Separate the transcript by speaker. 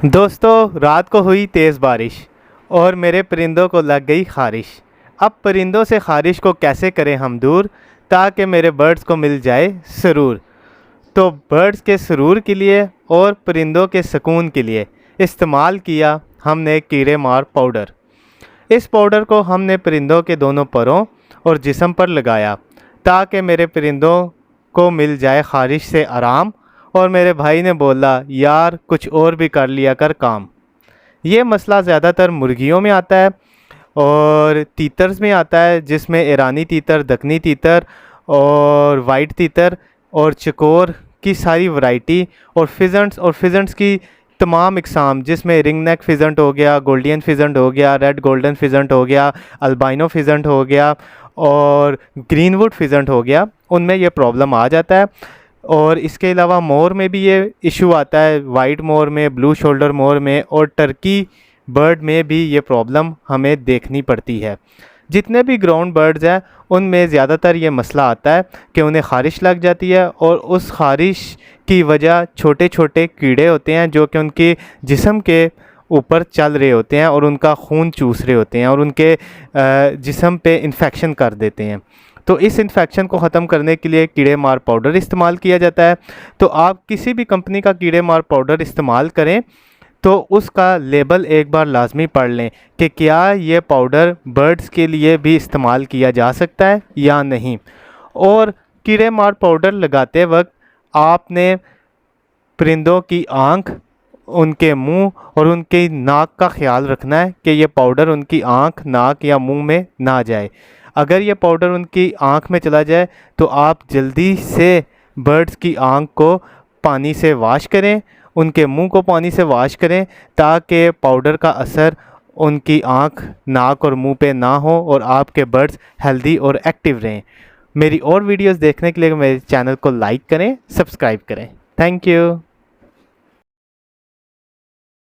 Speaker 1: दोस्तों, रात को हुई तेज़ बारिश और मेरे परिंदों को लग गई ख़ारिश। अब परिंदों से ख़ारिश को कैसे करें हम दूर, ताकि मेरे बर्ड्स को मिल जाए सुरूर। तो बर्ड्स के सुरूर के लिए और परिंदों के सुकून के लिए इस्तेमाल किया हमने कीड़े मार पाउडर। इस पाउडर को हमने परिंदों के दोनों परों और जिस्म पर लगाया, ताकि मेरे परिंदों को मिल जाए ख़ारिश से आराम। और मेरे भाई ने बोला, यार कुछ और भी कर लिया कर काम। ये मसला ज़्यादातर मुर्गियों में आता है और तीतर्स में आता है, जिसमें ईरानी तीतर, दक्कनी तीतर और वाइट तीतर और चकोर की सारी वैरायटी और फिजेंट्स की तमाम इकसाम, जिसमें रिंग नेक फिजेंट हो गया, गोल्डियन फिजेंट हो गया, रेड गोल्डन फिजेंट हो गया, अल्बाइनो फिजेंट हो गया और ग्रीनवुड फिजेंट हो गया, उनमें ये प्रॉब्लम आ जाता है। और इसके अलावा मोर में भी ये इशू आता है, वाइट मोर में, ब्लू शोल्डर मोर में और टर्की बर्ड में भी ये प्रॉब्लम हमें देखनी पड़ती है। जितने भी ग्राउंड बर्ड्स हैं उनमें ज़्यादातर ये मसला आता है कि उन्हें ख़ारिश लग जाती है और उस ख़ारिश की वजह छोटे छोटे कीड़े होते हैं जो कि उनके जिस्म के ऊपर चल रहे होते हैं और उनका खून चूस रहे होते हैं और उनके जिस्म पे इन्फेक्शन कर देते हैं। तो इस इन्फेक्शन को ख़त्म करने के लिए कीड़े मार पाउडर इस्तेमाल किया जाता है। तो आप किसी भी कंपनी का कीड़े मार पाउडर इस्तेमाल करें तो उसका लेबल एक बार लाजमी पढ़ लें कि क्या ये पाउडर बर्ड्स के लिए भी इस्तेमाल किया जा सकता है या नहीं। और कीड़े मार पाउडर लगाते वक्त आपने परिंदों की आँख, उनके मुंह और उनकी नाक का ख्याल रखना है कि ये पाउडर उनकी आँख, नाक या मुंह में ना जाए। अगर ये पाउडर उनकी आँख में चला जाए तो आप जल्दी से बर्ड्स की आँख को पानी से वॉश करें, उनके मुंह को पानी से वॉश करें, ताकि पाउडर का असर उनकी आँख, नाक और मुंह पे ना हो और आपके बर्ड्स हेल्दी और एक्टिव रहें। मेरी और वीडियोस देखने के लिए मेरे चैनल को लाइक करें, सब्सक्राइब करें। Thank you.